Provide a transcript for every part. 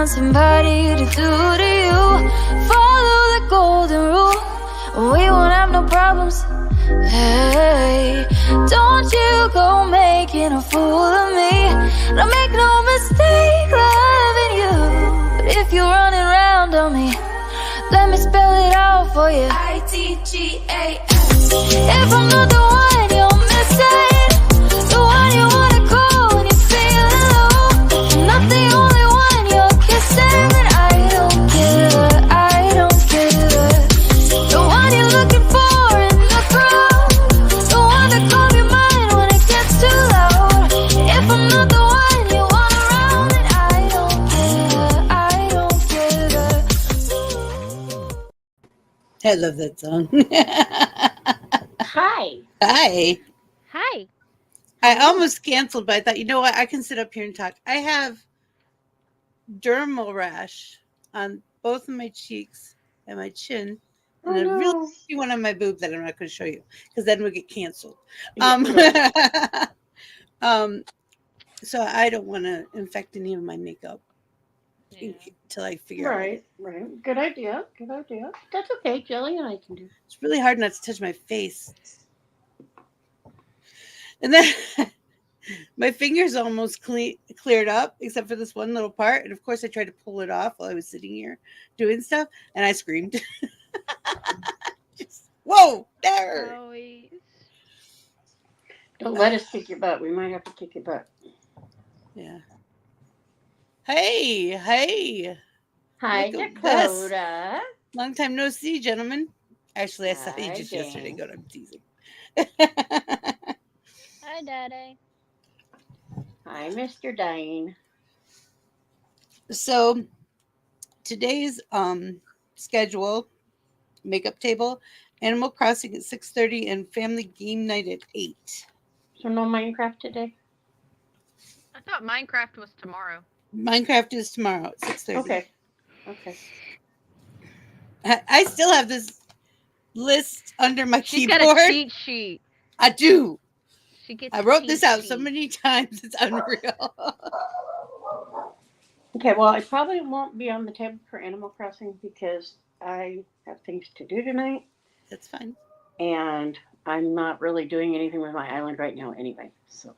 Somebody to do to you. Follow the golden rule, and we won't have no problems. Hey, don't you go making a fool of me. Don't make no mistake loving you. But if you're running around on me, let me spell it out for you. ITGAS. If I'm not the one you're missing, the one you wanna call when you're feeling low, if I'm not the only one I don't care, I don't care. The one you're looking for in the crowd, the one that calls your mind when it gets too loud. If I'm not the one you want around, then I don't care, I don't care. I love that song. Hi. Hi. Hi. I almost canceled, but I thought, you know what? I can sit up here and talk. I have dermal rash on both of my cheeks and my chin, and a really one on my boob that I'm not going to show you because then we'll get canceled. So I don't want to infect any of my makeup until I figure out. Right. Good idea. That's okay. Jelly and I can do. It's really hard not to touch my face, and then. My fingers almost cleared up, except for this one little part. And of course, I tried to pull it off while I was sitting here doing stuff, and I screamed. Whoa, there! Always. Don't let us kick your butt. We might have to kick your butt. Yeah. Hey. Hi, Dakota. Long time no see, gentlemen. Actually, I saw you just yesterday. Good, I'm teasing. Hi, Daddy. Hi, Mr. Dane. So today's schedule, makeup table, Animal Crossing at 6:30 and family game night at 8. So no Minecraft today? I thought Minecraft was tomorrow. Minecraft is tomorrow at 6:30. Okay. I still have this list under my keyboard. She's got a cheat sheet. I do. I wrote this out so many times, it's unreal. Okay, well, I probably won't be on the table for Animal Crossing because I have things to do tonight. That's fine. And I'm not really doing anything with my island right now anyway, so.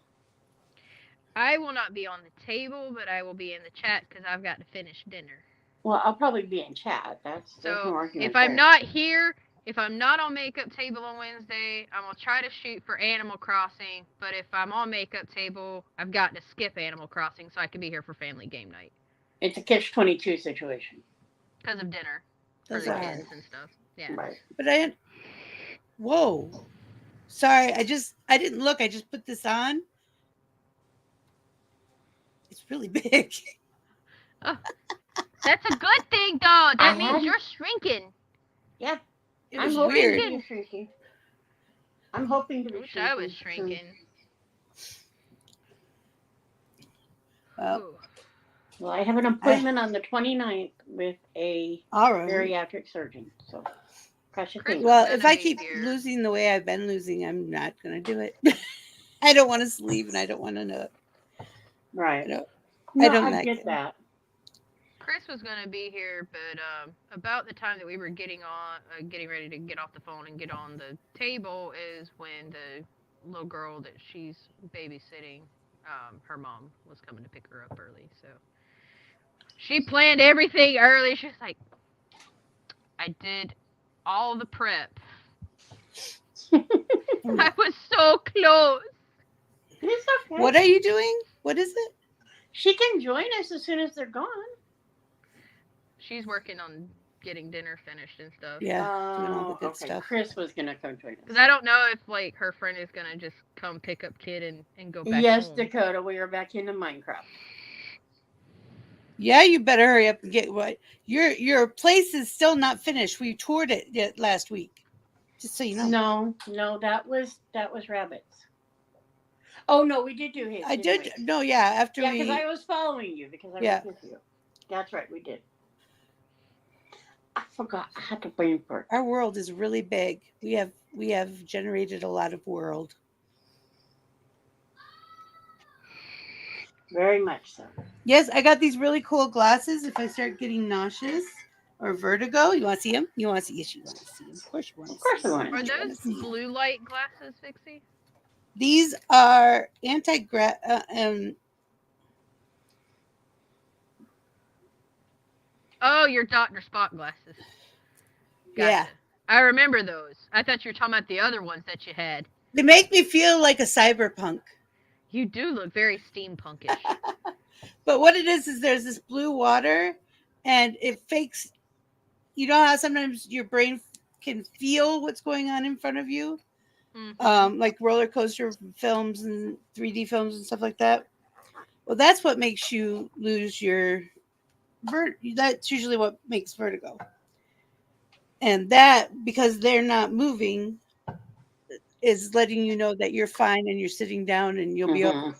I will not be on the table, but I will be in the chat because I've got to finish dinner. Well, I'll probably be in chat. That's so. No argument if I'm not here, if I'm not on makeup table on Wednesday, I'm gonna try to shoot for Animal Crossing. But if I'm on makeup table, I've got to skip Animal Crossing so I can be here for family game night. It's a catch-22 situation. Because of dinner for the kids and stuff. Yeah. Right. But whoa. Sorry, I didn't look. I just put this on. It's really big. Oh, that's a good thing, though. That means you're shrinking. Yeah. I'm hoping shrinking. I'm hoping to be shrinking. I was shrinking. Well, I have an appointment on the 29th with a bariatric surgeon. So, well, if I keep losing the way I've been losing, I'm not going to do it. I don't want to sleep and I don't want to know. Right. I don't like get that. Chris was going to be here, but about the time that we were getting ready to get off the phone and get on the table is when the little girl that she's babysitting, her mom was coming to pick her up early. So she planned everything early. She was like, I did all the prep. I was so close. It's okay. What are you doing? What is it? She can join us as soon as they're gone. She's working on getting dinner finished and stuff. Yeah, doing all the good Okay. stuff. Chris was gonna come join us. Because I don't know if like her friend is gonna just come pick up kid and go back Yes, home. Dakota, we are back into Minecraft. Yeah, you better hurry up and get what your place is still not finished. We toured it yet last week, just so you know. No, that was Rabbits. Oh no, we did do his. I didn't did. we? No, yeah. After Yeah, we, because I was following you because I Yeah. was with you. That's right, we did. I forgot. I had to brain for it. our world is really big. We have generated a lot of world. Very much so. Yes, I got these really cool glasses. If I start getting nauseous or vertigo, you want to see them? You want to see? Yes, you want to see them. Of course, you want to. Of course I want Are to. those blue light glasses, Vixie? These are Oh, your Dr. Spock glasses. Gotcha. Yeah. I remember those. I thought you were talking about the other ones that you had. They make me feel like a cyberpunk. You do look very steampunkish. But what it is there's this blue water, and it fakes. You know how sometimes your brain can feel what's going on in front of you, like roller coaster films and 3D films and stuff like that. Well, that's what makes you lose your that's usually what makes vertigo. And that, because they're not moving, is letting you know that you're fine and you're sitting down and you'll be okay. A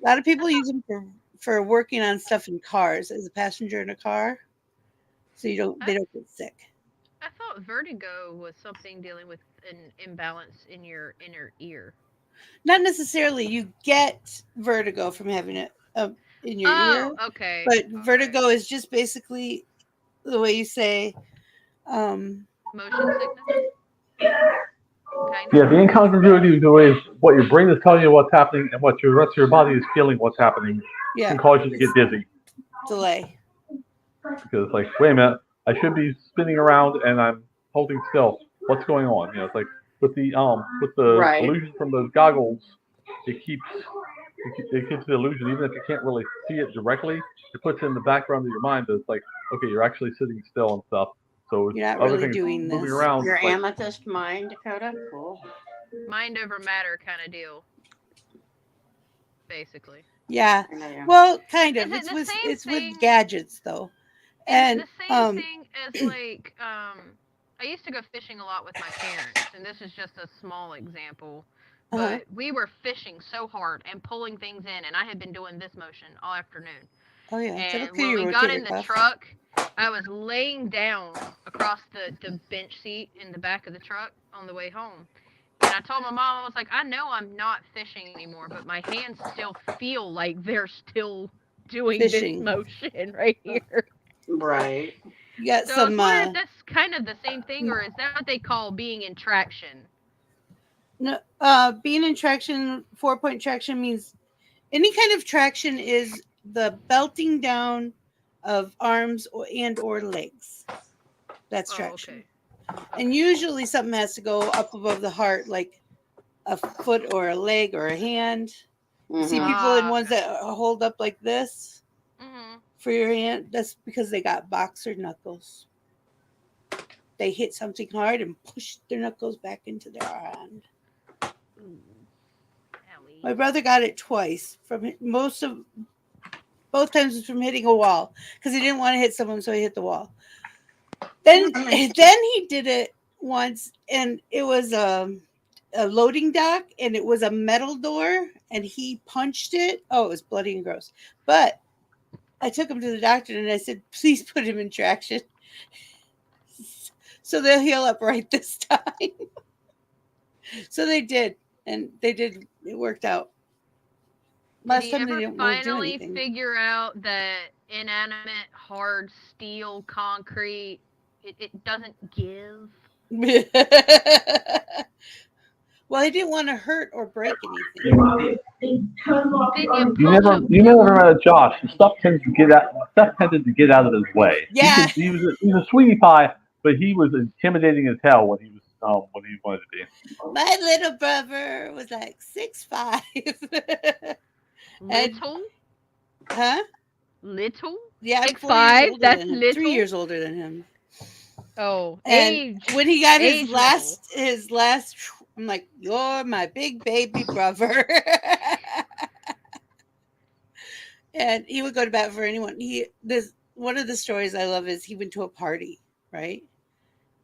lot of people use them for working on stuff in cars as a passenger in a car, so they don't get sick. I thought vertigo was something dealing with an imbalance in your inner ear. Not necessarily. You get vertigo from having it in your ear. Okay. But vertigo is just basically the way you say motion sickness. Yeah, the incongruity is what your brain is telling you what's happening and what your rest of your body is feeling what's happening can cause you to get dizzy. Delay. Because it's like, wait a minute, I should be spinning around and I'm holding still. What's going on? You know, it's like with the illusion from those goggles, it keeps the illusion, even if you can't really see it directly, it puts it in the background of your mind that it's like, okay, you're actually sitting still and stuff. So you're not other really things doing moving this. around. Your like, amethyst mind, Dakota? Cool. Mind over matter kind of deal. Basically. Yeah. Well, kind of. It's with gadgets though. And the same thing as like I used to go fishing a lot with my parents, and this is just a small example. But we were fishing so hard and pulling things in, and I had been doing this motion all afternoon. Oh yeah. And when we got in the truck, I was laying down across the bench seat in the back of the truck on the way home. And I told my mom, I was like, I know I'm not fishing anymore, but my hands still feel like they're still doing fishing. This motion right here. Right. You got So some. that's kind of the same thing, or is that what they call being in traction? No, being in traction, 4-point traction means any kind of traction is the belting down of arms or legs. That's traction. Okay. And usually something has to go up above the heart, like a foot or a leg or a hand. See people in ones that hold up like this for your hand. That's because they got boxer knuckles. They hit something hard and push their knuckles back into their hand. My brother got it twice. Both times was from hitting a wall because he didn't want to hit someone, so he hit the wall. Then he did it once, and it was a loading dock, and it was a metal door, and he punched it. Oh, it was bloody and gross. But I took him to the doctor, and I said, please put him in traction. So they'll heal up right this time. So they did, and it worked out. Last time they didn't want to do anything. Finally figure out that inanimate, hard steel, concrete, it doesn't give? Well, he didn't want to hurt or break anything. You never met Josh. Stuff tended to get out of his way. Yeah. He was a sweetie pie, but he was intimidating as hell when he wanted to be. My little brother was like 6'5". Little? Huh? Little? Yeah, I'm 6'5"? 4 years older That's than him. little? 3 years older than him. Oh, And age. when he got age his last, I'm like, you're my big baby brother. And he would go to bat for anyone. One of the stories I love is he went to a party, right?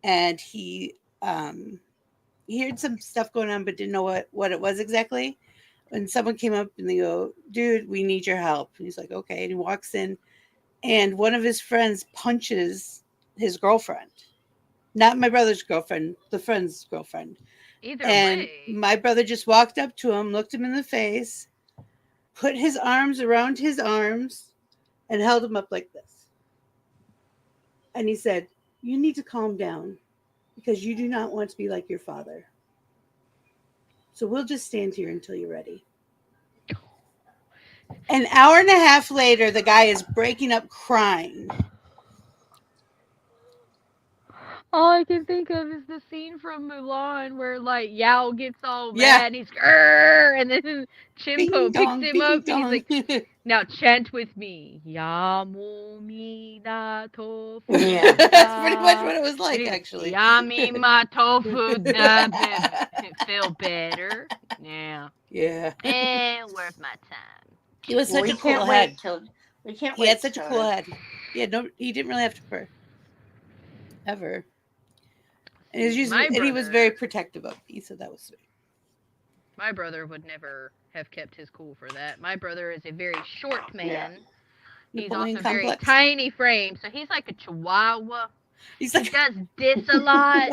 And he heard some stuff going on, but didn't know what it was exactly. And someone came up and they go, dude, we need your help. And he's like, okay. And he walks in, and one of his friends punches his girlfriend. Not my brother's girlfriend, the friend's girlfriend. Either And way. my brother just walked up to him, looked him in the face, put his arms around his arms, and held him up like this. And he said, you need to calm down because you do not want to be like your father. So we'll just stand here until you're ready. An hour and a half later, the guy is breaking up crying. All I can think of is the scene from Mulan where like Yao gets all Yeah. mad and he's grrr, and then Chimpo Bing dong, picks him up bing and he's dong. like, now chant with me. Yamo mi da tofu. Yeah. That's pretty much what it was like, actually. Yami ma tofu da feel better. Yeah. Yeah. Worth my time. He was such we a cool can't head. wait till we can't He wait. had such a till- cool head. He didn't really have to purr. Ever. And he was very protective of me, so that was sweet. My brother would never have kept his cool for that. My brother is a very short man. Yeah. He's Napoleon also very complex. tiny frame, so he's like a chihuahua. He's He like does this a lot.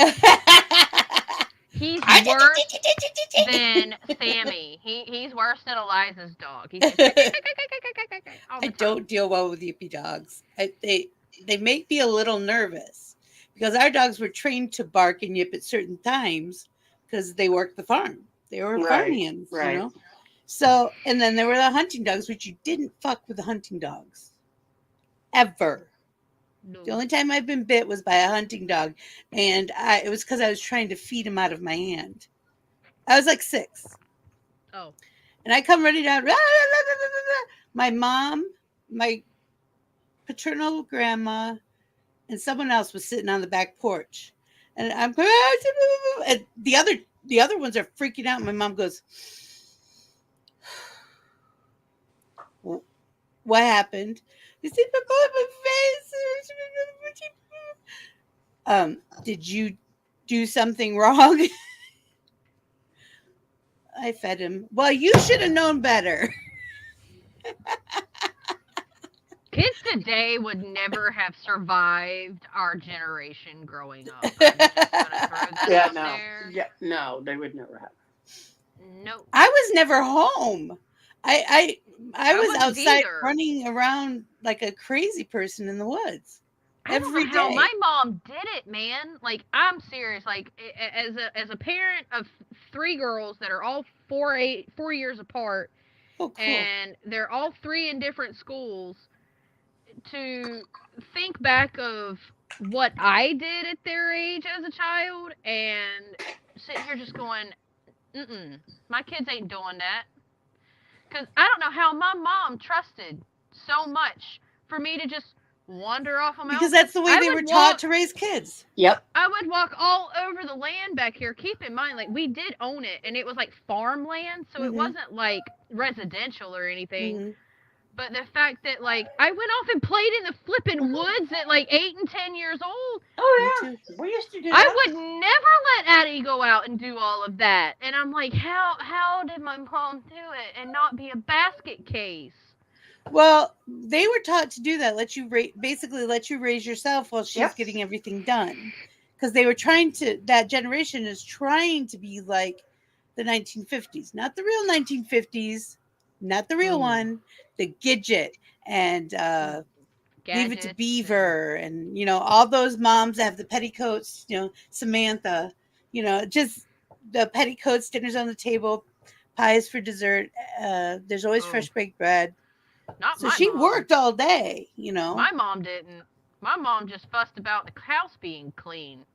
He's worse than Sammy. He's worse than Eliza's dog. He's just all the I time. don't deal well with yippy dogs. They make me a little nervous because our dogs were trained to bark and yip at certain times because they worked the farm. They were farm hands, right. you know. So, and then there were the hunting dogs, which you didn't fuck with the hunting dogs ever. No. The only time I've been bit was by a hunting dog, and it was because I was trying to feed him out of my hand. I was like 6. Oh. And I come running down. My mom, my paternal grandma, and someone else was sitting on the back porch. And I'm going, and the other ones are freaking out. My mom goes, what happened? You see my face. Did you do something wrong? I fed him. Well, you should have known better. Kids today would never have survived our generation growing up. I'm just gonna throw that out there. Yeah, no, they would never have. Nope. I was never home. I was wasn't outside either. running around like a crazy person in the woods. I don't Every know how day. my mom did it, man. Like, I'm serious. Like, as a parent of 3 girls that are all 4 years apart, Oh, cool. and they're all 3 in different schools, to think back of what I did at their age as a child, and sitting here just going, my kids ain't doing that. Because I don't know how my mom trusted so much for me to just wander off a mountain. Because that's the way they were taught to raise kids. Yep. I would walk all over the land back here. Keep in mind, like, we did own it, and it was like farmland, so it wasn't like residential or anything. Mm-hmm. But the fact that, like, I went off and played in the flipping woods at like 8 and 10 years old. Oh yeah, we used to do that. I would never let Addie go out and do all of that. And I'm like, how did my mom do it and not be a basket case? Well, they were taught to do that. Basically let you raise yourself while she's getting everything done. Because they were that generation is trying to be like the 1950s. Not the real 1950s. Not the real one. The Gidget and Leave It to Beaver and, all those moms that have the petticoats, Samantha, just the petticoats, dinners on the table, pies for dessert. There's always fresh baked bread. Not so my she mom. worked all day, My mom didn't. My mom just fussed about the house being clean.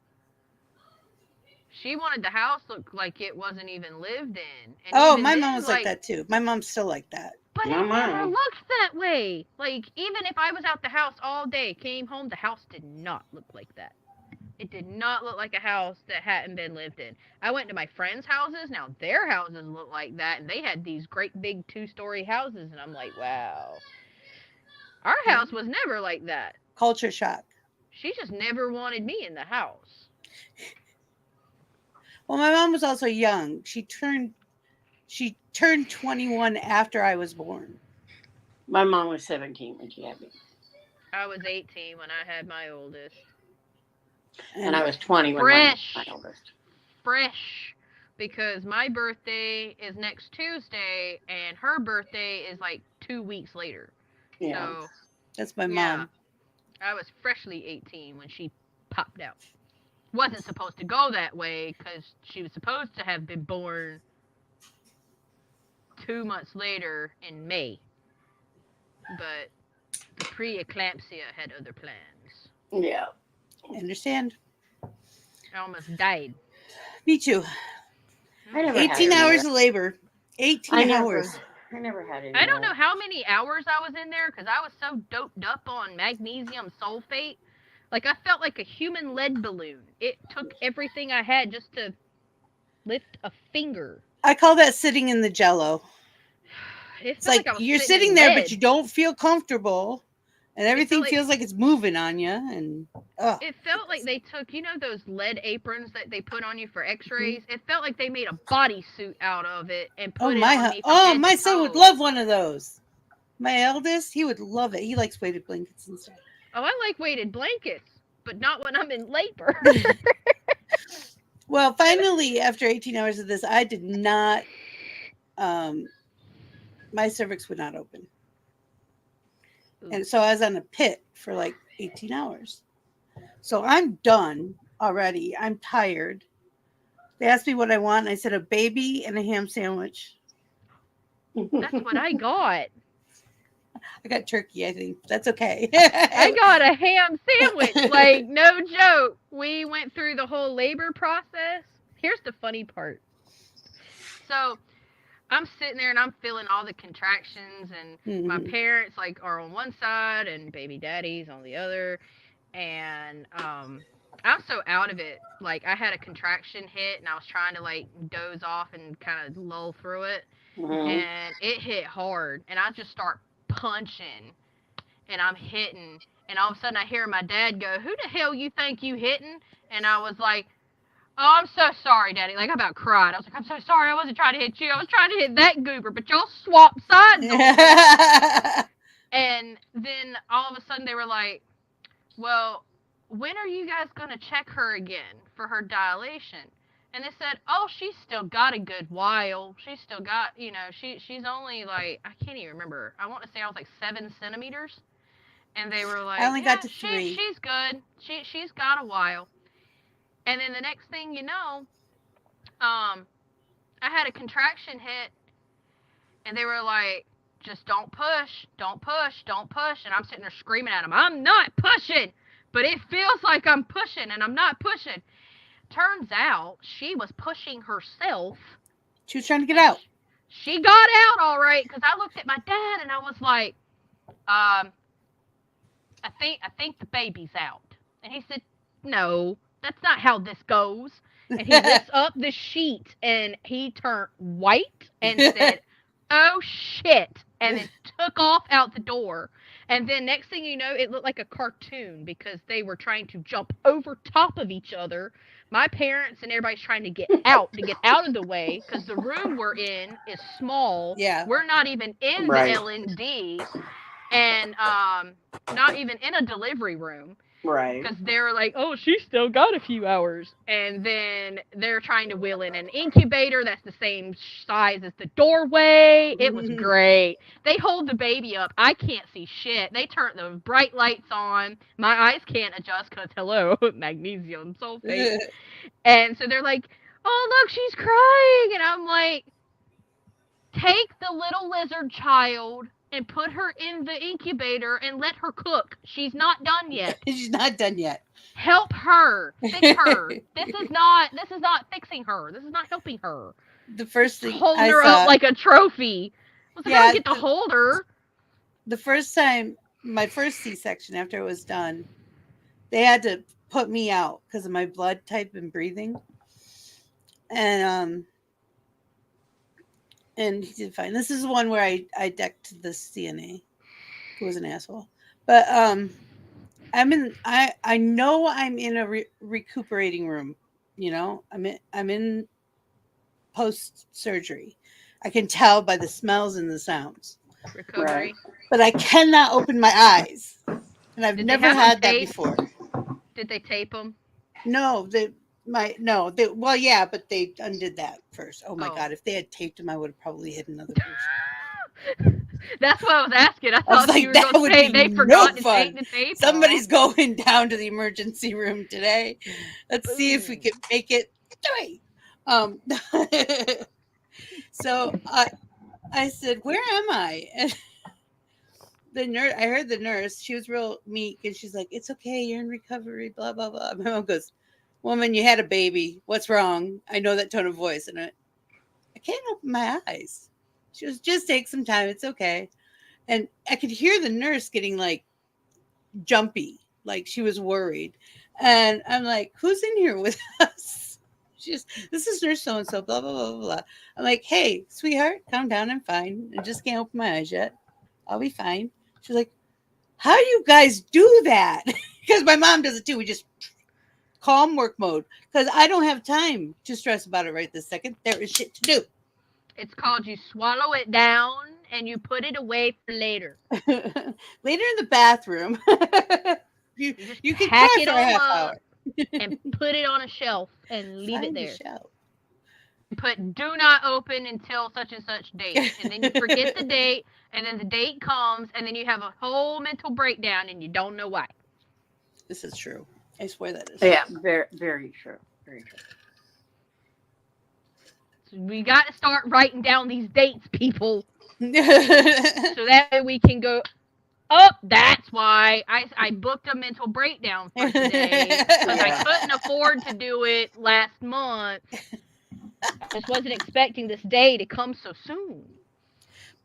She wanted the house look like it wasn't even lived in. And Oh, even my then, mom was like that too. My mom's still like that. But My it never mom. looked that way. Like, even if I was out the house all day, came home, the house did not look like that. It did not look like a house that hadn't been lived in. I went to my friends' houses. Now, their houses look like that, and they had these great big 2-story houses, and I'm like, wow. Our house was never like that. Culture shock. She just never wanted me in the house. Well, my mom was also young. She turned 21 after I was born. My mom was 17 when she had me. I was 18 when I had my oldest. And I was 20 when my oldest. Fresh. Because my birthday is next Tuesday, and her birthday is like 2 weeks later. Yeah. So, That's my yeah, mom. I was freshly 18 when she popped out. Wasn't supposed to go that way because she was supposed to have been born 2 months later in May. But the preeclampsia had other plans. Yeah. I understand. I almost died. Me too. I never 18 had hours of labor. 18 hours. I never had any. I don't know how many hours I was in there because I was so doped up on magnesium sulfate. Like, I felt like a human lead balloon. It took everything I had just to lift a finger. I call that sitting in the jello. It's like I was you're sitting sitting in there, lead. but you don't feel comfortable. And everything like- feels like it's moving on you. And It felt like they took, you know, those lead aprons that they put on you for x-rays? It felt like they made a bodysuit out of it and put it on me from head my to son would toe. love one of those. My eldest, he would love it. He likes weighted blankets and stuff. Oh, I like weighted blankets, but not when I'm in labor. Well, finally, after 18 hours of this, I did not, my cervix would not open. And so I was on a pit for like 18 hours. So I'm done already. I'm tired. They asked me what I want, and I said a baby and a ham sandwich. That's what I got. I got turkey, I think. That's okay. I got a ham sandwich. Like, no joke. We went through the whole labor process. Here's the funny part. So, I'm sitting there and I'm feeling all the contractions, and my parents like are on one side and baby daddy's on the other, and I'm so out of it. Like, I had a contraction hit and I was trying to like doze off and kind of lull through it, and it hit hard, and I just start punching and I'm hitting, and all of a sudden I hear my dad go, "Who the hell you think you hitting?" And I was like, "Oh, I'm so sorry, Daddy." Like, I about cried. I was like, "I'm so sorry. I wasn't trying to hit you. I was trying to hit that goober, but y'all swapped sides on me." And then all of a sudden they were like, "Well, when are you guys going to check her again for her dilation?" And they said, "Oh, she's still got a good while. She's still got, you know, she's only like, I can't even remember. I want to say I was like 7 centimeters." And they were like, I only got to "Yeah, 3. she's good. She's got a while." And then the next thing you know, I had a contraction hit, and they were like, "Just don't push, don't push, don't push." And I'm sitting there screaming at them, "I'm not pushing, but it feels like I'm pushing, and I'm not pushing." Turns out she was pushing herself. She was trying to get out. She got out all right, because I looked at my dad and I was like, I think the baby's out. And he said, "No, that's not how this goes." And he lifts up the sheet and he turned white and said, "Oh shit," and then took off out the door. And then next thing you know, it looked like a cartoon because they were trying to jump over top of each other. My parents and everybody's trying to get out of the way, because the room we're in is small. Yeah. We're not even in the L&D, and not even in a delivery room. Right. Because they were like, "Oh, she's still got a few hours." And then they're trying to wheel in an incubator that's the same size as the doorway. It was great. They hold the baby up. I can't see shit. They turn the bright lights on. My eyes can't adjust because, hello, magnesium sulfate. And so they're like, "Oh, look, she's crying." And I'm like, "Take the little lizard child and put her in the incubator and let her cook. She's not done yet. She's not done yet. Help her. Fix her. This is not fixing her. This is not helping her. The first thing Holding I her saw, up like a trophy. I was like, I don't get to hold her. The first time, my first C-section after it was done, they had to put me out because of my blood type and breathing. And he did fine. This is one where I decked the CNA, who was an asshole. But I know I'm in a recuperating room. You know, I'm in post surgery. I can tell by the smells and the sounds. Recovery. Right. But I cannot open my eyes, and I've Did never they have had them that taped? before. Did they tape them? No, well, yeah, but they undid that first. Oh my God, if they had taped him, I would have probably hit another person. That's what I was asking. I I was thought like, you were that going would to say be they no forgot to fun. take the tape Somebody's off. going down to the emergency room today. Let's see if we can make it three. So I said, "Where am I?" And the nurse, I heard the nurse. She was real meek, and she's like, "It's okay. You're in recovery." Blah blah blah. My mom goes, "Woman, you had a baby. What's wrong?" I know that tone of voice, and I can't open my eyes. She goes, "Just take some time. It's okay." And I could hear the nurse getting like jumpy, like she was worried. And I'm like, "Who's in here with us?" She's, "This is nurse so and so, blah, blah, blah, blah, blah." I'm like, "Hey, sweetheart, calm down. I'm fine. I just can't open my eyes yet. I'll be fine." She's like, "How do you guys do that?" Because my mom does it too. We just calm work mode. Because I don't have time to stress about it right this second. There is shit to do. It's called you swallow it down and you put it away for later. Later in the bathroom, you can pack cry it for a all half up hour. and put it on a shelf and leave it Find the there. shelf. Put do not open until such and such date. And then you forget the date, and then the date comes, and then you have a whole mental breakdown, and you don't know why. This is true. I swear that is. Yeah, very, very true. Very true. So we got to start writing down these dates, people. So that way we can go, oh, that's why I booked a mental breakdown for today. Because I couldn't afford to do it last month. Just wasn't expecting this day to come so soon.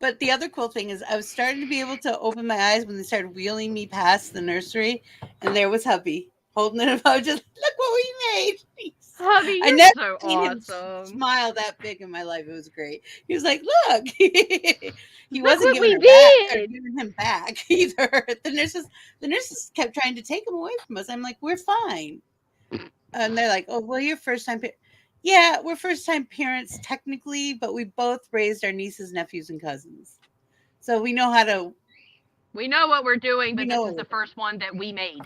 But the other cool thing is I was starting to be able to open my eyes when they started wheeling me past the nursery, and there was hubby holding it up. I was just, "Look what we made." Hubby, I you're never so seen him awesome. smile that big in my life. It was great. He was like, "Look." He Look wasn't what we giving him back either. The nurses kept trying to take him away from us. I'm like, "We're fine." And they're like, "Oh, well, you're first time." Yeah, we're first time parents technically, but we both raised our nieces, nephews, and cousins. So we know how to. We know what we're doing, but We this know is the first one that we made.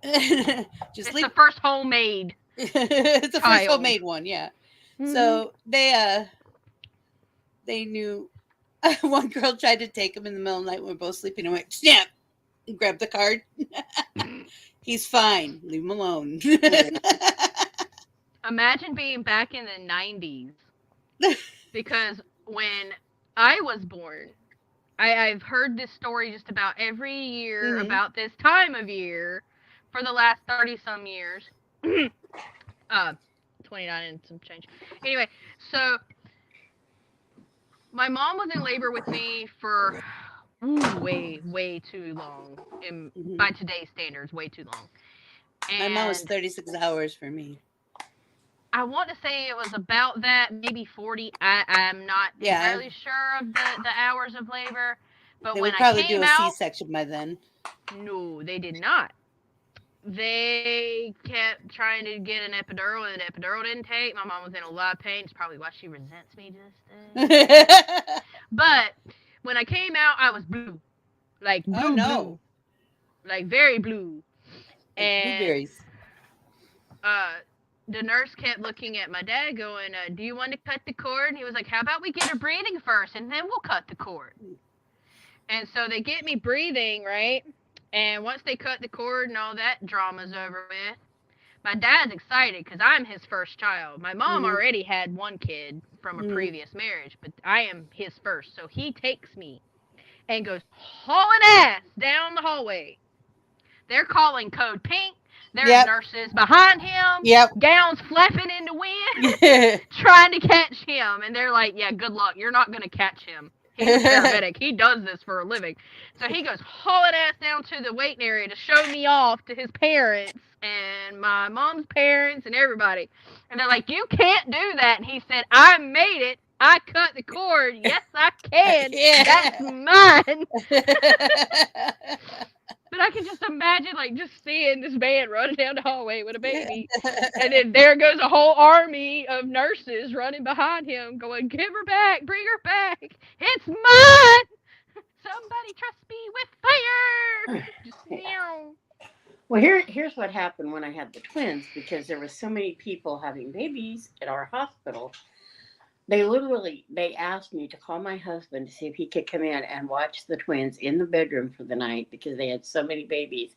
Just It's leave. the first homemade. It's the first child. homemade one, yeah. Mhm. So they knew. One girl tried to take him in the middle of the night when we were both sleeping and went, snap, and grabbed the card. He's fine. Leave him alone. Imagine being back in the 90s. Because when I was born, I've heard this story just about every year about this time of year for the last 30-some years. 29 and some change. Anyway, so my mom was in labor with me for way too long. By today's standards, way too long. And my mom was 36 hours for me. I want to say it was about that, maybe 40. I'm not entirely sure of the hours of labor. But they when would probably I came do a out, C-section by then. No, they did not. They kept trying to get an epidural, and an epidural didn't take. My mom was in a lot of pain. It's probably why she resents me just But when I came out, I was blue. Like blue, blue. Like very blue. Like and blueberries. The nurse kept looking at my dad going, do you want to cut the cord? And he was like, how about we get her breathing first, and then we'll cut the cord. And so they get me breathing, right? And once they cut the cord and all that drama's over with, my dad's excited because I'm his first child. My mom already had one kid from a previous marriage, but I am his first. So he takes me. and goes hauling ass down the hallway. They're calling code pink. There's Yep. nurses behind him. Yep. Gowns flapping in the wind, trying to catch him. And they're like, yeah, good luck. You're not going to catch him. He's a paramedic. He does this for a living. So he goes hauling ass down to the waiting area to show me off to his parents and my mom's parents and everybody. And they're like, you can't do that. And he said, I made it. I cut the cord. Yes, I can. That's mine. But I can just imagine, like, just seeing this man running down the hallway with a baby. And then there goes a whole army of nurses running behind him going, give her back, bring her back. It's mine. Somebody trust me with fire. Just, meow. Well, here's what happened when I had the twins, because there were so many people having babies at our hospital. They asked me to call my husband to see if he could come in and watch the twins in the bedroom for the night, because they had so many babies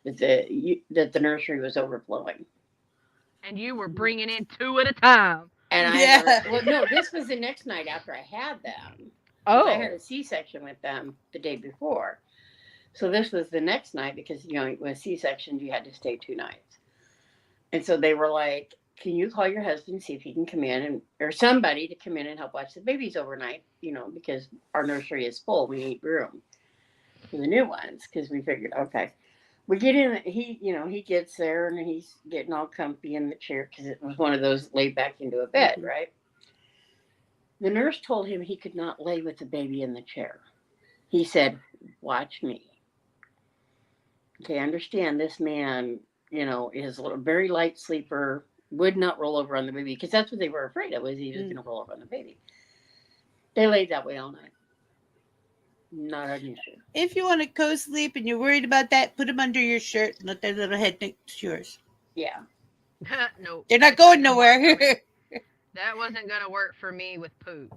that the nursery was overflowing. And you were bringing in 2 at a time. And no, this was the next night after I had them. Oh. I had a C-section with them the day before. So this was the next night, because, with C-sections, you had to stay 2 nights. And so they were like, can you call your husband and see if he can come in, or somebody to come in and help watch the babies overnight, because our nursery is full. We need room for the new ones, because we figured, okay. We get in, he gets there and he's getting all comfy in the chair, because it was one of those laid back into a bed, right? The nurse told him he could not lay with the baby in the chair. He said, watch me. Okay, understand this man, is a very light sleeper, would not roll over on the baby, because that's what they were afraid of, was he was going to roll over on the baby. They laid that way all night. Not an issue. If you want to co-sleep and you're worried about that, put them under your shirt and let their little head next to yours. Yeah. No. They're not going nowhere. That wasn't going to work for me with poop.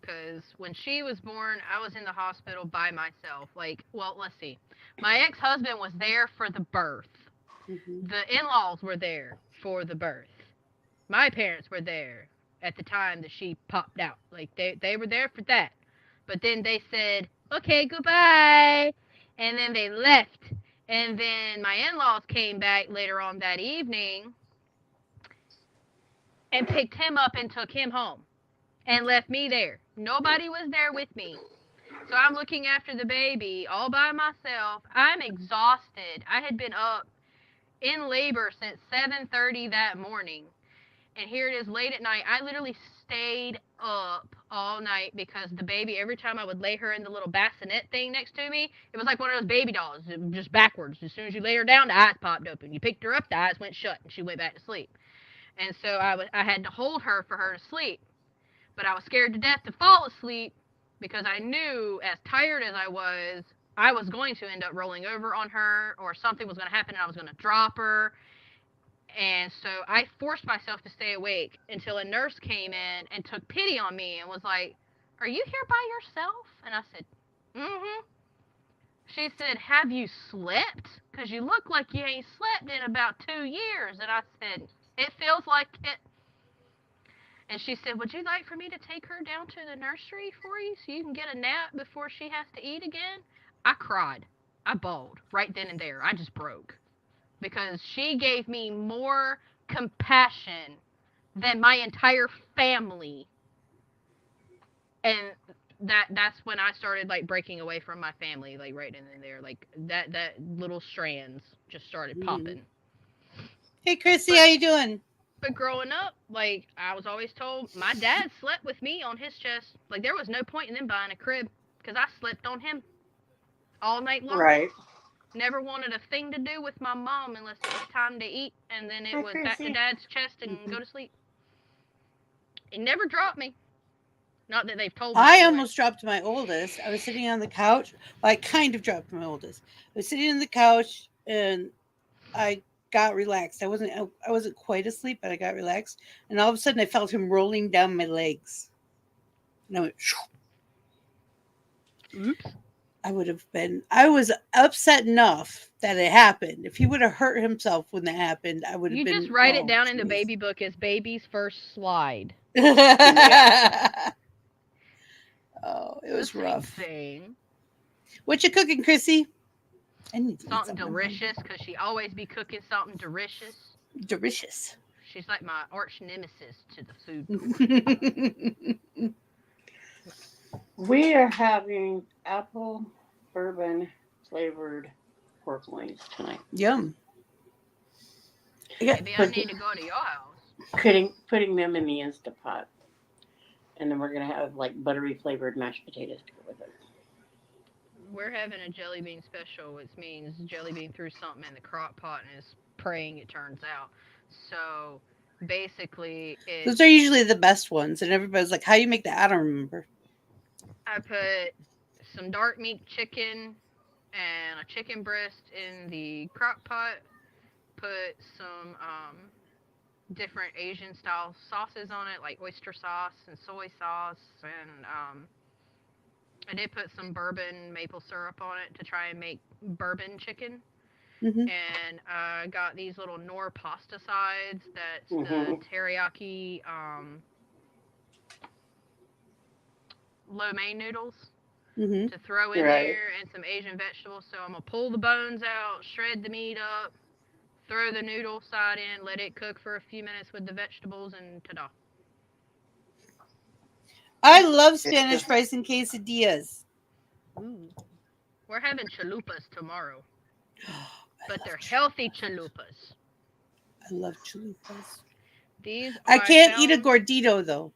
Because when she was born, I was in the hospital by myself. Let's see. My ex-husband was there for the birth. Mm-hmm. The in-laws were there for the birth. My parents were there at the time that she popped out. They were there for that. But then they said, okay, goodbye. And then they left. And then my in-laws came back later on that evening and picked him up and took him home and left me there. Nobody was there with me. So I'm looking after the baby all by myself. I'm exhausted. I had been up in labor since 7:30 that morning. And here it is late at night. I literally stayed up all night because the baby, every time I would lay her in the little bassinet thing next to me, it was like one of those baby dolls, just backwards. As soon as you lay her down, the eyes popped open. You picked her up, the eyes went shut, and she went back to sleep. And so I had to hold her for her to sleep. But I was scared to death to fall asleep because I knew, as tired as I was going to end up rolling over on her, or something was going to happen and I was going to drop her. And so I forced myself to stay awake until a nurse came in and took pity on me and was like, are you here by yourself? And I said, mm-hmm. She said, have you slept? Because you look like you ain't slept in about 2 years. And I said, it feels like it. And she said, would you like for me to take her down to the nursery for you so you can get a nap before she has to eat again? I cried. I bawled right then and there. I just broke. Because she gave me more compassion than my entire family. And that's when I started breaking away from my family, right in there. That little strands just started popping. Hey Chrissy, how you doing? But growing up, I was always told, my dad slept with me on his chest. There was no point in them buying a crib because I slept on him all night long. Right. Never wanted a thing to do with my mom unless it was time to eat, and then it was back to Dad's chest and go to sleep. It never dropped me. Not that they've told me. I almost dropped my oldest. I was sitting on the couch. Well, I kind of dropped my oldest. I was sitting on the couch and I got relaxed. I wasn't quite asleep, but I got relaxed. And all of a sudden I felt him rolling down my legs. And I went, oops. I was upset enough that it happened. If he would have hurt himself when that happened, I would have been. You just write it down in the baby book as baby's first slide. Oh, it was rough. Thing. What you cooking, Chrissy? I need to eat Something something. delicious, because she always be cooking something delicious. Delicious. She's like my arch nemesis to the food portion. We are having apple bourbon flavored pork loins tonight. Yum. Maybe I need to go to your house. Putting them in the Instapot. And then we're going to have like buttery flavored mashed potatoes to go with it. We're having a jelly bean special, which means jelly bean threw something in the crock pot and is praying it turns out. So basically, those are usually the best ones, and everybody's like, "How do you make that?" I don't remember. I put some dark meat chicken and a chicken breast in the crock pot. Put some different Asian style sauces on it, like oyster sauce and soy sauce, and I did put some bourbon maple syrup on it to try and make bourbon chicken. Mm-hmm. And I got these little Knorr pasta sides. That's the teriyaki lo mein noodles to throw in there, and some Asian vegetables. So I'm gonna pull the bones out, shred the meat up, throw the noodle side in, let it cook for a few minutes with the vegetables, and ta-da. I love Spanish fries and quesadillas. Ooh. We're having chalupas tomorrow. But they're healthy chalupas. I love chalupas. These I can't eat a gordito though.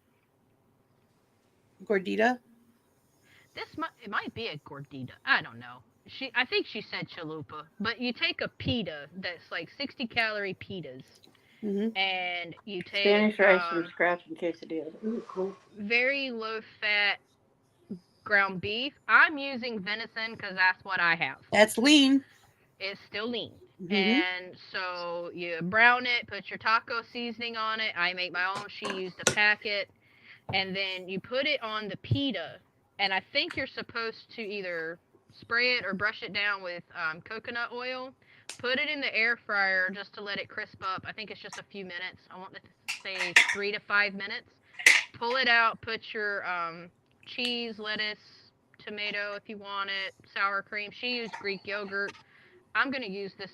Gordita? It might be a gordita. I don't know. I think she said chalupa, but you take a pita that's like 60 calorie pitas, and you take Spanish rice from scratch and quesadillas. Ooh, cool. Very low fat ground beef. I'm using venison because that's what I have. That's lean. It's still lean. And so you brown it, put your taco seasoning on it. I make my own. She used a packet. And then you put it on the pita. And I think you're supposed to either spray it or brush it down with coconut oil. Put it in the air fryer just to let it crisp up. I think it's just a few minutes. I want to say 3 to 5 minutes. Pull it out. Put your cheese, lettuce, tomato if you want it, sour cream. She used Greek yogurt. I'm going to use this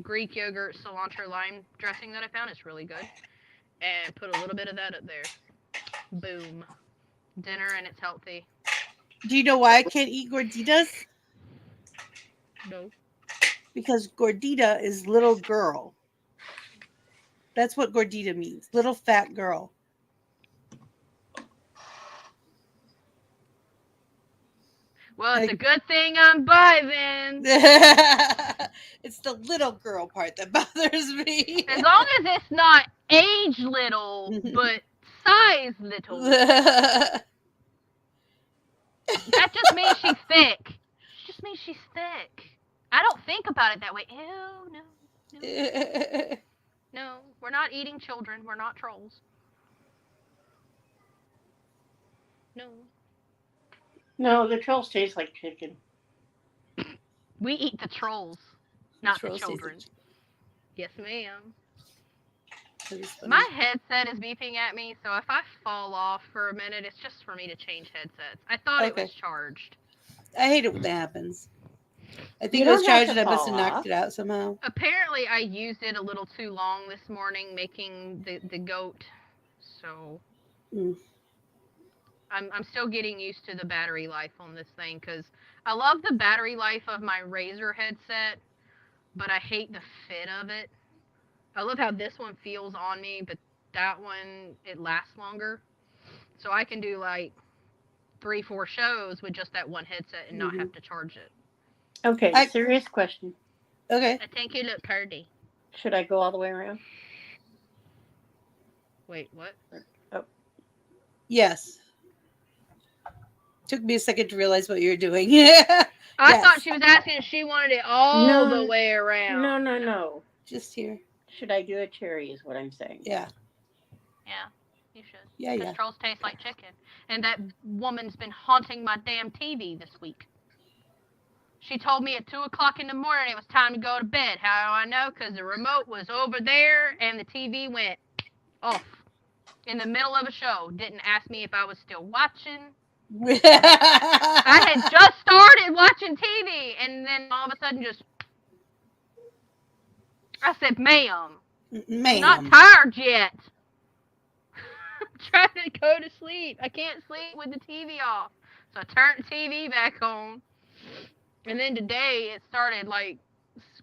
Greek yogurt cilantro lime dressing that I found. It's really good. And put a little bit of that up there. Boom. Dinner, and it's healthy. Do you know why I can't eat gorditas? No. Because gordita is little girl. That's what gordita means. Little fat girl. Well, it's a good thing I'm bi then. It's the little girl part that bothers me. As long as it's not age little, but size little. That just means she's thick. It just means she's thick. I don't think about it that way. Ew, no. No, we're not eating children. We're not trolls. No. No, the trolls taste like chicken. We eat the trolls, not the children. Yes, ma'am. My headset is beeping at me, so if I fall off for a minute, it's just for me to change headsets. I thought it was charged. I hate it when that happens. I think it was charged and I must have knocked it out somehow. Apparently, I used it a little too long this morning making the goat, so... I'm still getting used to the battery life on this thing, because I love the battery life of my Razer headset, but I hate the fit of it. I love how this one feels on me, but that one, it lasts longer. So I can do like 3-4 shows with just that one headset and not have to charge it. Okay, serious question. Okay. I think you look pretty. Should I go all the way around? Wait, what? Oh. Yes. Took me a second to realize what you were doing. I thought she was asking if she wanted it all the way around. No. Just here. Should I do a cherry is what I'm saying. Yeah. Yeah, you should. Yeah. Because trolls taste like chicken. And that woman's been haunting my damn TV this week. She told me at 2 o'clock in the morning it was time to go to bed. How do I know? Because the remote was over there and the TV went off in the middle of a show. Didn't ask me if I was still watching. I had just started watching TV, and then all of a sudden, I said, "Ma'am, I'm not tired yet. I'm trying to go to sleep. I can't sleep with the TV off." So I turned the TV back on, and then today it started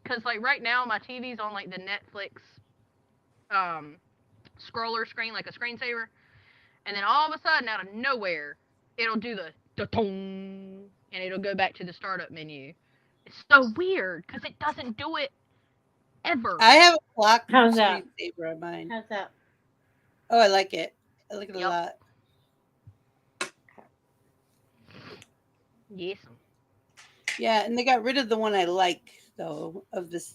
cause right now my TV's on the Netflix scroller screen, like a screensaver. And then all of a sudden, out of nowhere, it'll do the da-tong, and it'll go back to the startup menu. It's so weird because it doesn't do it ever. I have a clock screensaver on mine. How's that? Oh, I like it. I like it a lot. Yes. Yeah, and they got rid of the one I like, though, of this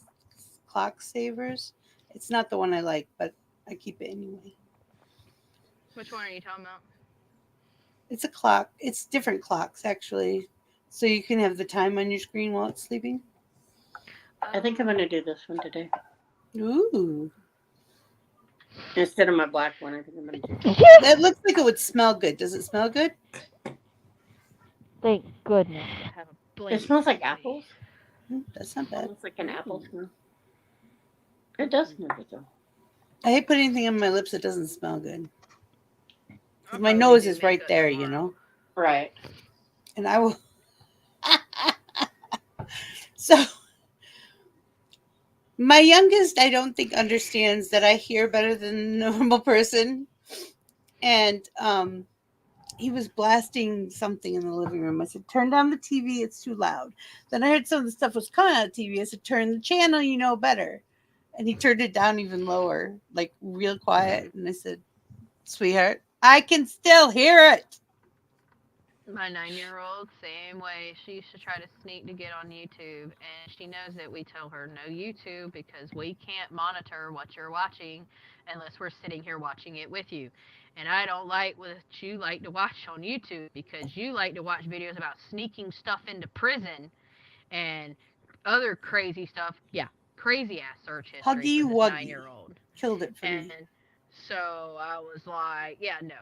clock savers. It's not the one I like, but I keep it anyway. Which one are you talking about? It's a clock. It's different clocks, actually. So you can have the time on your screen while it's sleeping. I think I'm going to do this one today. Ooh. Instead of my black one, I think I'm going to do this. That looks like it would smell good. Does it smell good? Thank goodness. It smells like apples. That's not bad. It's like an apple smell. It does smell good, though. I hate putting anything on my lips that doesn't smell good. My nose is right there, you know? Right. And I will... So, my youngest, I don't think, understands that I hear better than a normal person. And he was blasting something in the living room. I said, turn down the TV. It's too loud. Then I heard some of the stuff was coming out of the TV. I said, turn the channel. You know better. And he turned it down even lower, like real quiet. And I said, sweetheart, I can still hear it. My 9-year-old, same way. She used to try to sneak to get on YouTube, and she knows that we tell her no YouTube because we can't monitor what you're watching unless we're sitting here watching it with you. And I don't like what you like to watch on YouTube because you like to watch videos about sneaking stuff into prison and other crazy stuff. Yeah, crazy ass search history Huggy for this Wuggy. 9-year-old. Killed it for me. And so I was like, yeah, no.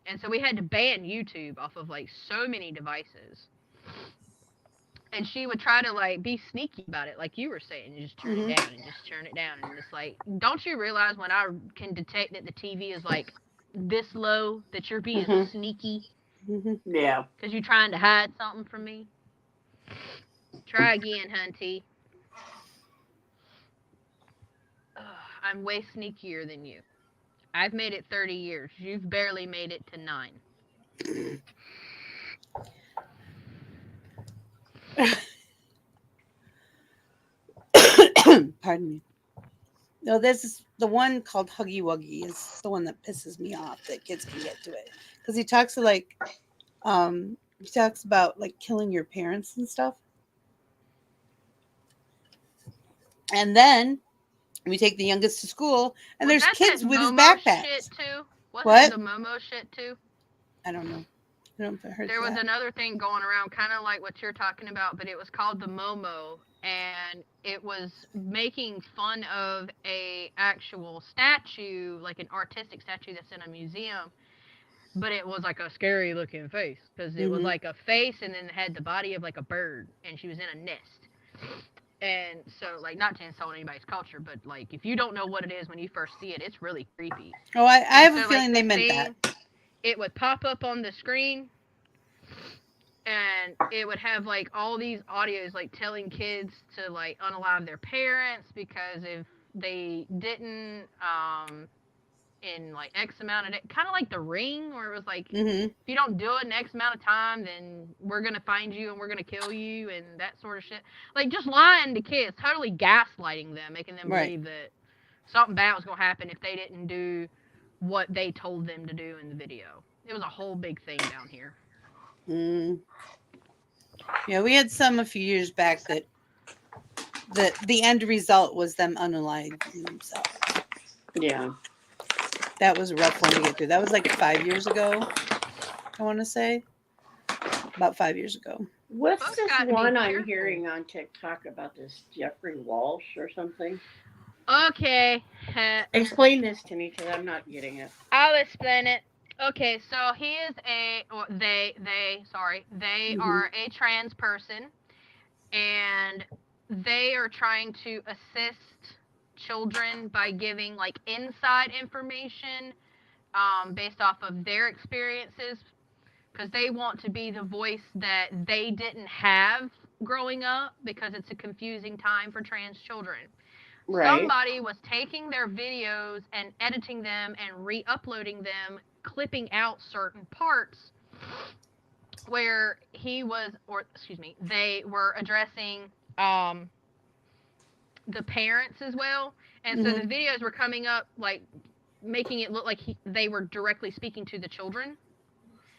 And so we had to ban YouTube off of so many devices. And she would try to be sneaky about it, like you were saying, and just turn it down and just turn it down. And it's don't you realize when I can detect that the TV is this low that you're being sneaky? Yeah. Because you're trying to hide something from me? Try again, hunty. I'm way sneakier than you. I've made it 30 years. You've barely made it to 9. Pardon me. No, there's the one called Huggy Wuggy is the one that pisses me off that kids can get to it. Because he talks about killing your parents and stuff. And then we take the youngest to school, and there's kids with his backpacks. Shit too? What? The Momo shit too? I don't know. I don't know if I heard There was that. another thing going around, kind of like what you're talking about, but it was called the Momo, and it was making fun of a actual statue, like an artistic statue that's in a museum, but it was like a scary looking face because it was like a face, and then it had the body of a bird, and she was in a nest. And so, not to insult anybody's culture, but, if you don't know what it is when you first see it, it's really creepy. Oh, I have a feeling they meant that. It would pop up on the screen, and it would have, all these audios, telling kids to, unalive their parents because if they didn't, in, X amount of days, kind of like The Ring, where it was, if you don't do it in X amount of time, then we're going to find you and we're going to kill you and that sort of shit. Just lying to kids, totally gaslighting them, making them believe that something bad was going to happen if they didn't do what they told them to do in the video. It was a whole big thing down here. Yeah, we had some a few years back that the end result was them unaliving themselves. Yeah. That was a rough one to get through. That was 5 years ago, I want to say. About 5 years ago. What's Folks this gotta be one I'm careful. hearing on TikTok about this Jeffrey Walsh or something? Okay. Explain this to me because I'm not getting it. I'll explain it. Okay, so he is they are a trans person, and they are trying to assist children by giving like inside information based off of their experiences, because they want to be the voice that they didn't have growing up, because it's a confusing time for trans children. Right. Somebody was taking their videos and editing them and re-uploading them, clipping out certain parts where they were addressing the parents as well. And so the videos were coming up like making it look like they were directly speaking to the children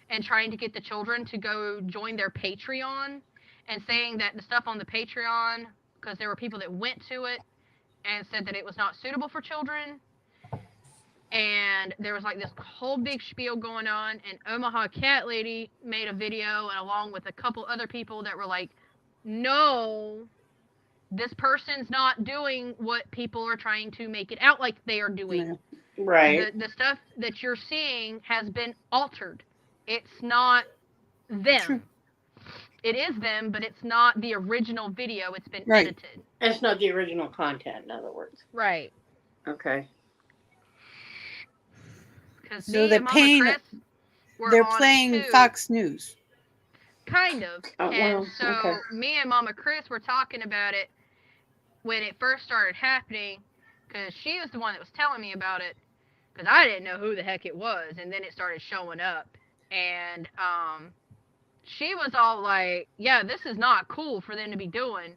and trying to get the children to go join their Patreon, and saying that the stuff on the Patreon, because there were people that went to it and said that it was not suitable for children. And there was like this whole big spiel going on, and Omaha Cat Lady made a video, and along with a couple other people that were like, no, this person's not doing what people are trying to make it out like they are doing. Right. The stuff that you're seeing has been altered. It's not them. True. It is them, but it's not the original video. It's been Right. edited. It's not the original content, in other words. Right. Okay. Because So they're they're playing Fox News. Kind of. Oh, and well, so okay. me and Mama Chris were talking about it when it first started happening, because she was the one that was telling me about it, because I didn't know who the heck it was, and then it started showing up. And she was all like, yeah, this is not cool for them to be doing.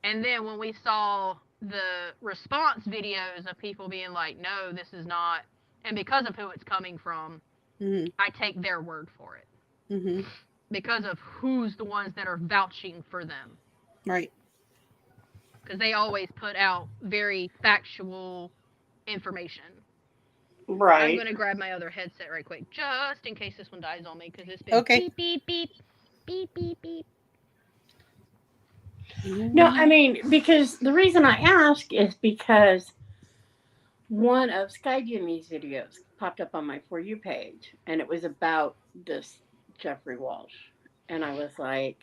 And then when we saw the response videos of people being like, no, this is not, and because of who it's coming from, I take their word for it. Because of who's the ones that are vouching for them. Right. Because they always put out very factual information. Right. I'm going to grab my other headset right quick, just in case this one dies on me, because it's been beep, beep, beep, beep, beep, beep. No, I mean, because the reason I ask is because one of Sky Jimmy's videos popped up on my For You page, and it was about this Jeffrey Walsh. And I was like,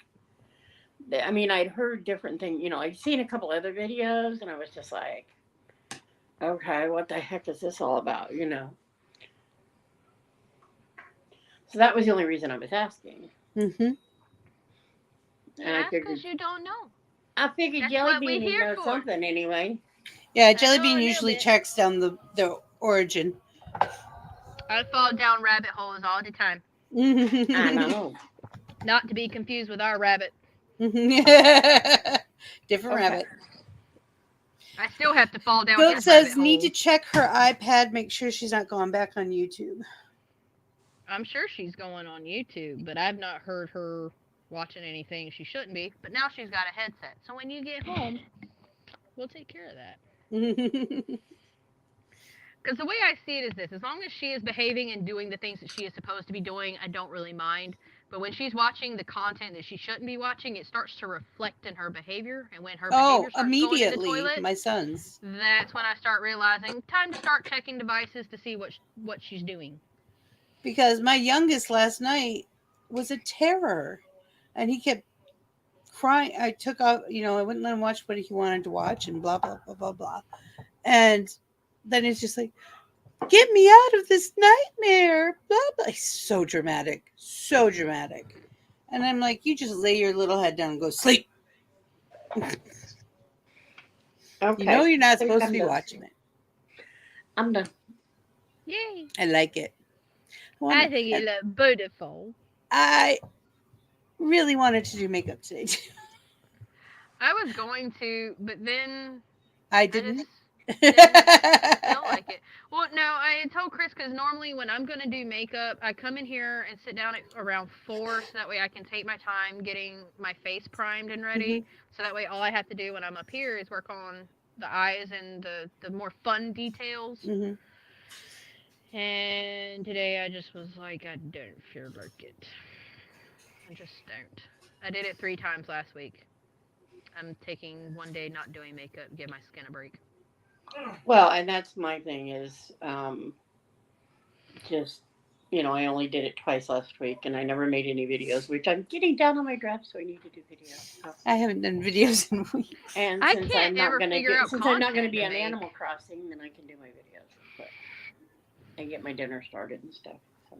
I mean, I'd heard different things, I'd seen a couple other videos, and I was just like, okay, what the heck is this all about, So that was the only reason I was asking. And that's because you don't know. I figured Jellybean would know something anyway. Yeah, Jellybean usually tracks down the origin. I fall down rabbit holes all the time. I know. Not to be confused with our rabbit. Different rabbit. I still have to fall down. Goat says need to check her iPad, make sure she's not going back on YouTube. I'm sure she's going on YouTube, but I've not heard her watching anything she shouldn't be. But now she's got a headset, so when you get home, we'll take care of that. Because the way I see it is this: as long as she is behaving and doing the things that she is supposed to be doing, I don't really mind. But when she's watching the content that she shouldn't be watching, it starts to reflect in her behavior. And when her behavior starts immediately, going in the toilet, my son's. That's when I start realizing time to start checking devices to see what she's doing. Because my youngest last night was a terror, and he kept crying. I took off, I wouldn't let him watch what he wanted to watch, and blah blah blah blah blah. And then it's just like, get me out of this nightmare, blah blah. He's so dramatic. And I'm like, you just lay your little head down and go sleep. Okay. You're not supposed to be watching it. I'm done. Yay. I like it. I think you look beautiful. I really wanted to do makeup today too. I was going to, but then I didn't. Didn't feel like it. Well, no, I told Chris, because normally when I'm going to do makeup, I come in here and sit down at around 4, so that way I can take my time getting my face primed and ready. So that way all I have to do when I'm up here is work on the eyes and the more fun details. And today I just was like, I don't feel like it. I just don't. I did it 3 times last week. I'm taking one day not doing makeup, give my skin a break. Well, and that's my thing is just I only did it twice last week, and I never made any videos, which I'm getting down on my draft, so I need to do videos. So. I haven't done videos in weeks. And I since can't I'm not ever going to figure out since I'm not going to content be to on make. Animal Crossing, then I can do my videos real quick and get my dinner started and stuff. So.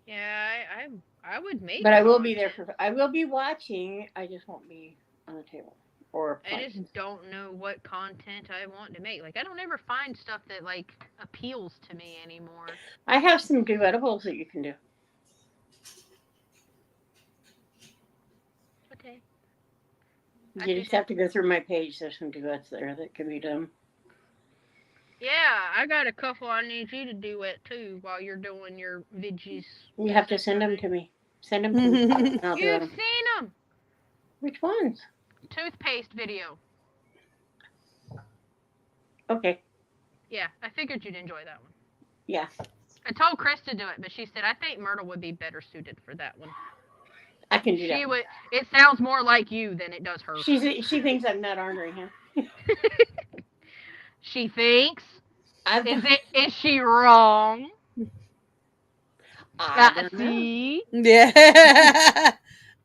Yeah, I would make. But I will be content. there I will be watching. I just won't be on the table or. I just don't know what content I want to make. Like, I don't ever find stuff that like appeals to me anymore. I have some do edibles that you can do. Okay. You just have to go through my page. There's some duets there that can be done. Yeah, I got a couple I need you to duet too while you're doing your veggies. You have to send them to me. Send them to me. I'll do You've them. seen them. Which ones? Toothpaste video. Okay. Yeah, I figured you'd enjoy that one. Yeah. I told Chris to do it, but she said I think Myrtle would be better suited for that one. I can do that. She would. It sounds more like you than it does her. She thinks I'm not ornery, huh? She thinks. Is she wrong? I don't know. See? Yeah.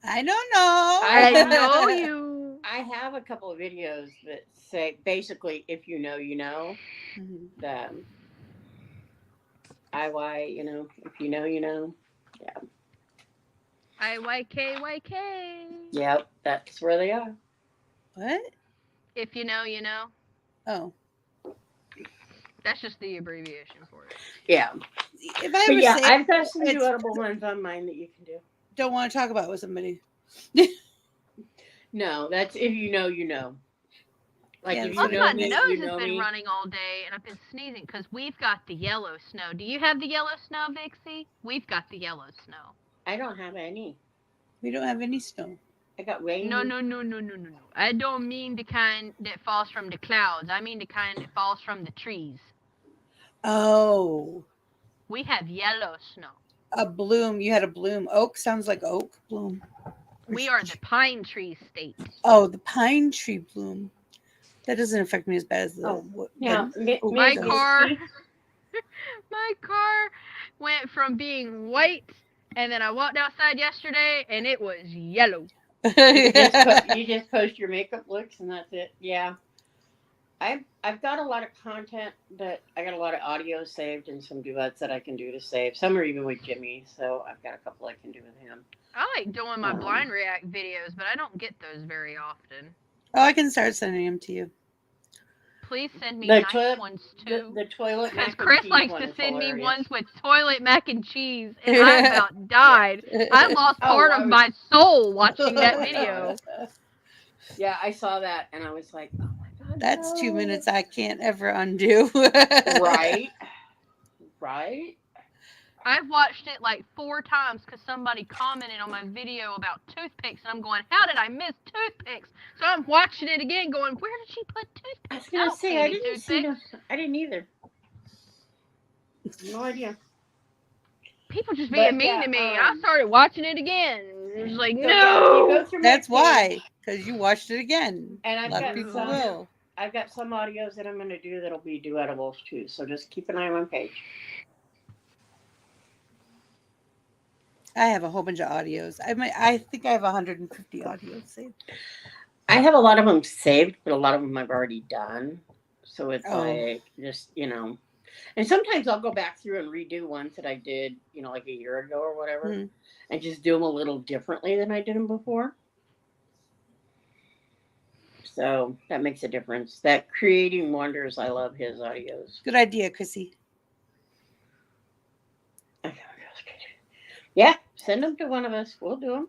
I don't know. I know you. I have a couple of videos that say basically, if you know, you know. The IY, if you know, you know. Yeah. IYKYK. Yep, that's where they are. What? If you know, you know. Oh. That's just the abbreviation for it. Yeah. If I ever say I've got some doable ones on mine that you can do. Don't want to talk about with somebody. No, that's if you know, you know. Like if you Also, know my me, nose you has know been me. running all day, and I've been sneezing because we've got the yellow snow. Do you have the yellow snow, Vixie? We've got the yellow snow. I don't have any. We don't have any snow. I got rain. No. I don't mean the kind that falls from the clouds. I mean the kind that falls from the trees. Oh. We have yellow snow. A bloom. You had a bloom. Oak sounds like oak bloom. We are the pine tree state. Oh, the pine tree bloom. That doesn't affect me as bad as the. My car. My car went from being white, and then I walked outside yesterday, and it was yellow. You just post your makeup looks, and that's it. Yeah. I've got a lot of content that I got a lot of audio saved and some duets that I can do to save. Some are even with Jimmy, so I've got a couple I can do with him. I like doing my blind react videos, but I don't get those very often. Oh, I can start sending them to you. Please send me nice ones too. The toilet mac and Chris cheese likes one to is send hilarious. me ones with toilet mac and cheese, and I about died. I lost part of my soul watching that video. Yeah, I saw that, and I was like, oh my God. That's 2 minutes I can't ever undo. Right. I've watched it like 4 times because somebody commented on my video about toothpicks, and I'm going, how did I miss toothpicks? So I'm watching it again going, where did she put toothpicks? I was going to say, I didn't see them. I didn't either. No idea. People just being mean to me. I started watching it again. It was like, no! That's why. Because you watched it again. And I've I've got some audios that I'm going to do that'll be duetables too. So just keep an eye on my page. I have a whole bunch of audios. I think I have 150 audios saved. I have a lot of them saved, but a lot of them I've already done. So it's like just, And sometimes I'll go back through and redo ones that I did, like a year ago or whatever, and just do them a little differently than I did them before. So that makes a difference. That Creating Wonders, I love his audios. Good idea, Chrissy. Yeah, send them to one of us. We'll do them.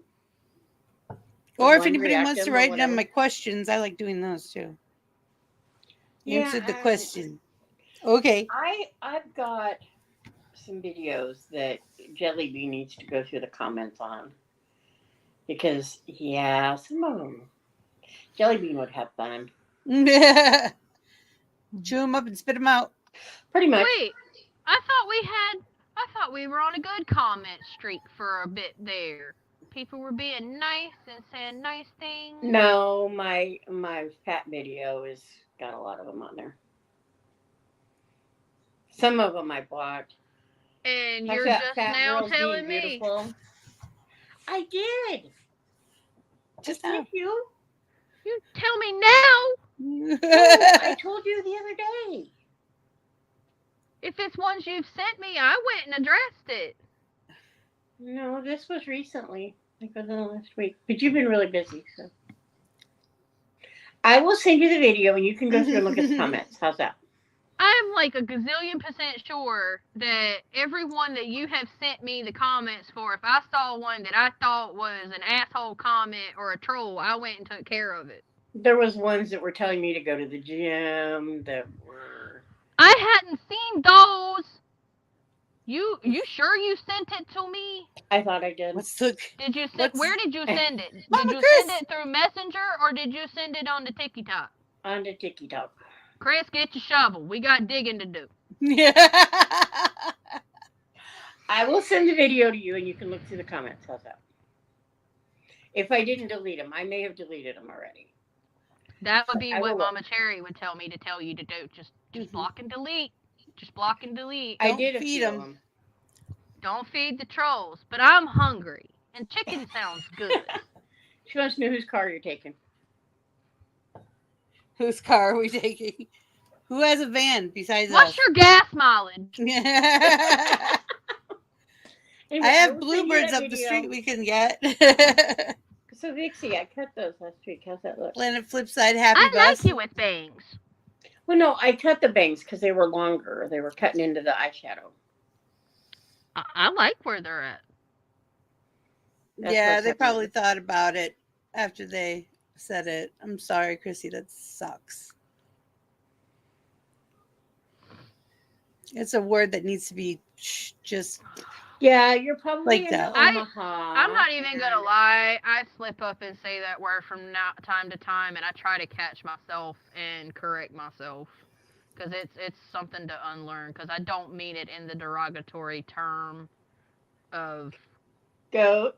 Or if anybody wants to write down my questions, I like doing those too. Answer the question. Okay. I've got some videos that Jelly Bean needs to go through the comments on. Because, some of them. Jelly Bean would have fun. Chew them up and spit them out. Pretty much. Wait, I thought we were on a good comment streak for a bit there. People were being nice and saying nice things. No, my fat video has got a lot of them on there. Some of them I blocked. And Talk you're about just fat now girls being telling me. beautiful. I did. Just I now. sent you. You tell me now. No, I told you the other day. If it's ones you've sent me, I went and addressed it. No, this was recently. Like within the last week. But you've been really busy, so. I will send you the video and you can go through and look at the comments. How's that? I'm like a gazillion % sure that everyone that you have sent me the comments for, if I saw one that I thought was an asshole comment or a troll, I went and took care of it. There was ones that were telling me to go to the gym that were. I hadn't seen those. You sure you sent it to me? I thought I did. Did you send? Where did you send it? Mama Did you Chris. send it through Messenger or did you send it on the TikTok? On the TikTok. Chris, get your shovel. We got digging to do. Yeah. I will send the video to you and you can look through the comments. How's that? If I didn't delete them, I may have deleted them already. That would be I what will Mama Cherry would tell me to tell you to do. Just block and delete. Just block and delete. I Don't did a feed few of 'em. them. Don't feed the trolls. But I'm hungry. And chicken sounds good. She wants to know whose car you're taking. Whose car are we taking? Who has a van besides What's us? your gas mileage? I Anyway, have will send you bluebirds that up the video. street we can get. So Vixie, I cut those last week. How's that look? Planet Flipside, happy I bus. like you with bangs. Well, no, I cut the bangs because they were longer. They were cutting into the eyeshadow. I like where they're at. That's Yeah, what's they happening. probably thought about it after they said it. I'm sorry, Chrissy, that sucks. It's a word that needs to be just Yeah, you're probably Like in that. Omaha. I'm not even gonna lie. I slip up and say that word from time to time, and I try to catch myself and correct myself because it's something to unlearn. Because I don't mean it in the derogatory term of Goat,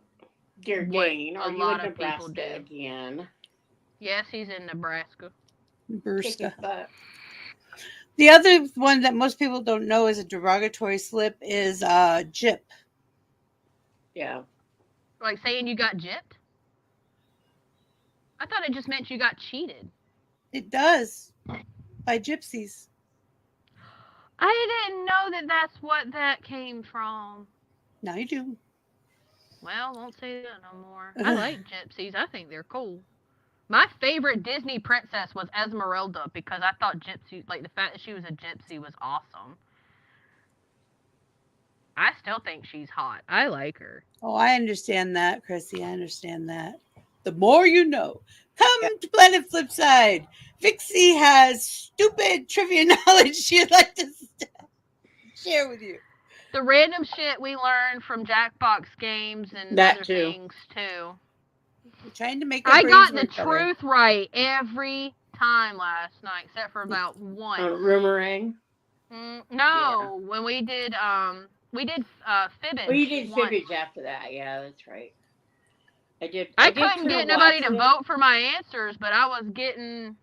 dear what Jane. a Are you lot in of people Nebraska do. again? Yes, he's in Nebraska. Kick his Burska. butt. The other one that most people don't know is a derogatory slip is gyp. Yeah. Like saying you got gypped. I thought it just meant you got cheated. It does. By gypsies. I didn't know that that's what that came from. Now you do. Well, won't say that no more. I like gypsies. I think they're cool. My favorite Disney princess was Esmeralda because I thought gypsy, like the fact that she was a gypsy was awesome. I still think she's hot. I like her. Oh, I understand that, Chrissy. I understand that. The more you know. Come to Planet Flipside. Vixie has stupid trivia knowledge she'd like to share with you. The random shit we learned from Jackbox games and That other too. things too. We're trying to make our I brains got the work better. truth right every time last night, except for about one. Rumorang. No, when we did fibbage. Oh, you did once. fibbage after that. Yeah, that's right. I did couldn't get nobody to vote for my answers, but I was getting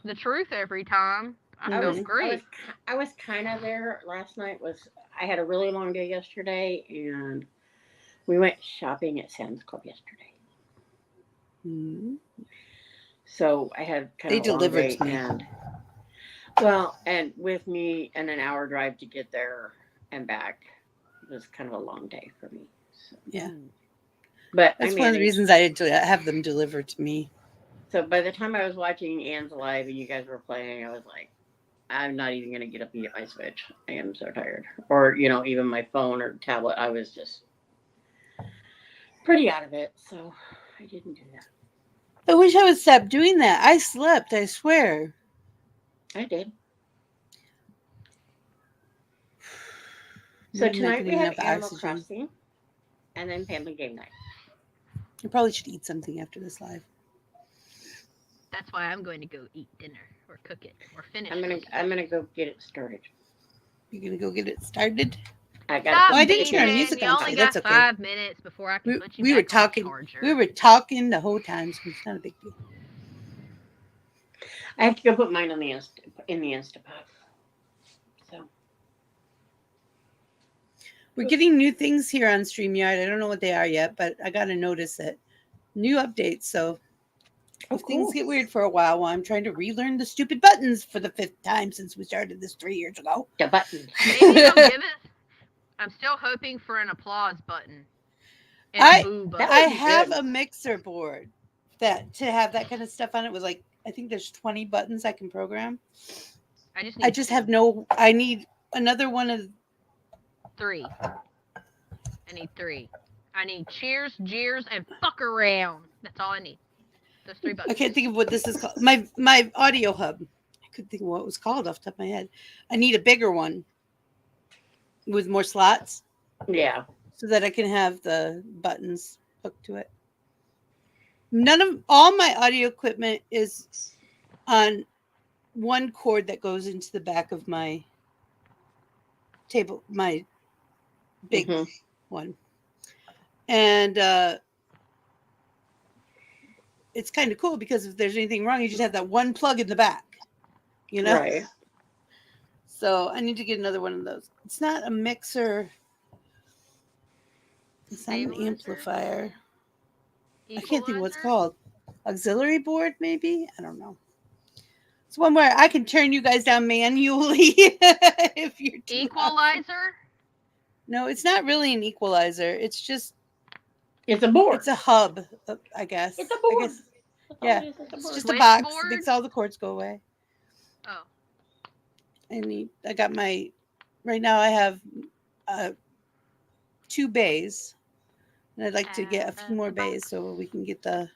the truth every time. I felt great. I was kind of there last night. I had a really long day yesterday, and we went shopping at Sam's Club yesterday. Mm-hmm. So I had kind of a long day, and with me and an hour drive to get there and back, it was kind of a long day for me. So. Yeah. But that's one of the reasons I didn't have them delivered to me. So by the time I was watching Anne's Live and you guys were playing, I was like, I'm not even going to get up and get my Switch. I am so tired. Or, even my phone or tablet. I was just pretty out of it. So I didn't do that. I wish I would stop doing that. I slept, I swear. I did. So tonight we have Animal Crossing and then family game night. You probably should eat something after this live. That's why I'm going to go eat dinner or cook it or finish. I'm gonna go get it started. You're gonna go get it started? I got. I didn't turn our music on. Only That's got okay. 5 minutes before I can put you we back were talking. on the charger. We were talking the whole time, so it's not a big deal. I have to go put mine on the Instapot. So. We're getting new things here on StreamYard. I don't know what they are yet, but I got to notice it. New updates. So if things get weird for a while I'm trying to relearn the stupid buttons for the 5th time since we started this 3 years ago. The buttons. Maybe they'll give it. I'm still hoping for an applause button. And a boo button. I have a mixer board that to have that kind of stuff on it was like, I think there's 20 buttons I can program. I just have no, I need another one of 3. I need 3. I need cheers, jeers, and fuck around. That's all I need. Those 3 buttons. I can't think of what this is called. My audio hub. I couldn't think of what it was called off the top of my head. I need a bigger one with more slots. Yeah. So that I can have the buttons hooked to it. All my audio equipment is on one cord that goes into the back of my table, my big one. And it's kind of cool because if there's anything wrong, you just have that one plug in the back, you know? Right. So I need to get another one of those. It's not a mixer. It's not an amplifier. I can't think of what it's called. Auxiliary board, maybe? I don't know. It's one where I can turn you guys down manually if you're too equalizer? loud. No, it's not really an equalizer. It's just it's a board. It's a hub, I guess. It's a board. I guess, yeah. It's just a Switchboard? box. It makes all the cords go away. Oh. I got right now I have 2 bays. And I'd like to get a few more bays so we can get that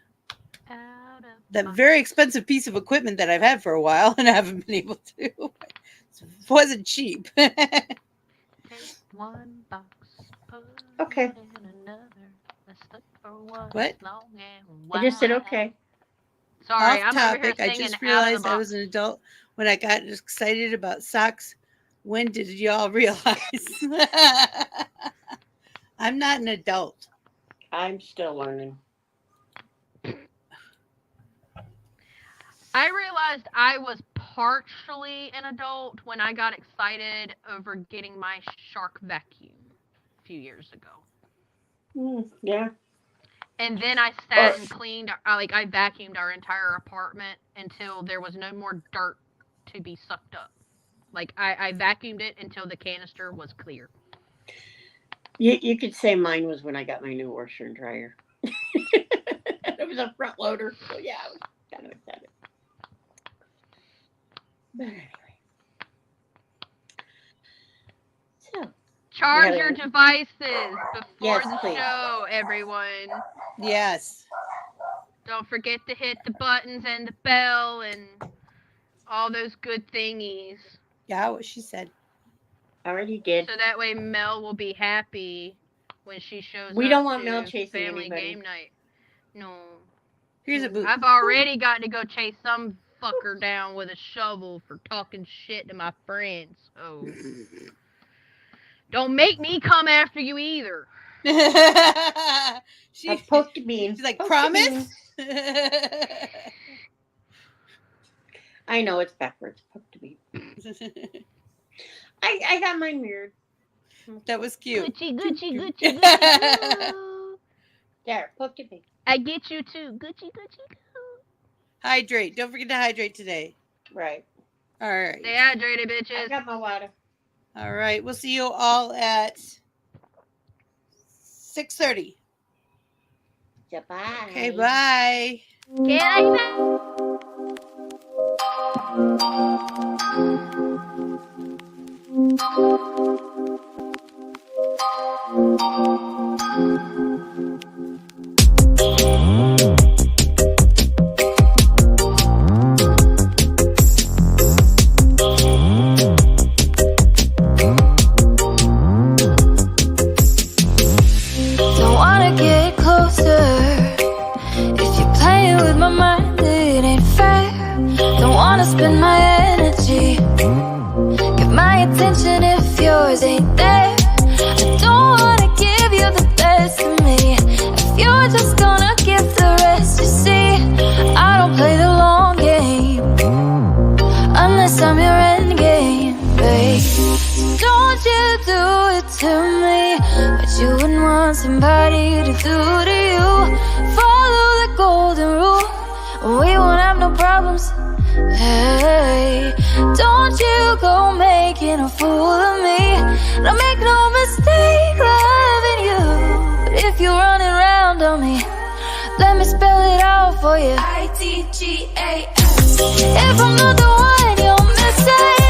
very expensive piece of equipment that I've had for a while and I haven't been able to. It wasn't cheap. Take one box, okay. What? I just said okay. Sorry, Off I'm over topic. here I just singing realized I was an adult when I got excited about socks. When did y'all realize? I'm not an adult. I'm still learning. I realized I was partially an adult when I got excited over getting my Shark vacuum a few years ago. Yeah. And then I sat and cleaned, I vacuumed our entire apartment until there was no more dirt to be sucked up. Like, I vacuumed it until the canister was clear. You could say mine was when I got my new washer and dryer. It was a front loader. So, yeah, I was kind of excited. But anyway. So. Charge your devices before the please. show, everyone. Yes. Don't forget to hit the buttons and the bell and all those good thingies. Yeah, what she said. Already did. So that way Mel will be happy when she shows up. We don't want to Mel chasing family anybody. game night. No. Here's a boot. I've already got to go chase some fucker down with a shovel for talking shit to my friends. Oh. Don't make me come after you either. She's poked bean. She's like, promise? I know it's backwards. Poked bean. I got mine mirrored. That was cute. Gucci. There, poked bean. I get you too. Gucci. Hydrate. Don't forget to hydrate today. Right. All right. Stay hydrated, bitches. I got my water. All right. We'll see you all at 6:30. Yeah, bye. Okay, bye. Good night. Don't wanna get closer. If you're playing with my mind, it ain't fair. Don't wanna spend my energy. Give my attention if yours ain't there. I don't wanna give you the best of me. If you're just gonna give the rest, you see, I don't play the long game unless I'm your end game, babe. So don't you do it to me, but you wouldn't want somebody to do to you. Follow the golden rule, we won't have no problems. Hey, don't you go making a fool of me. Don't make no mistake loving you, but if you're running around on me, let me spell it out for you. ITGAS. If I'm not the one you're missing,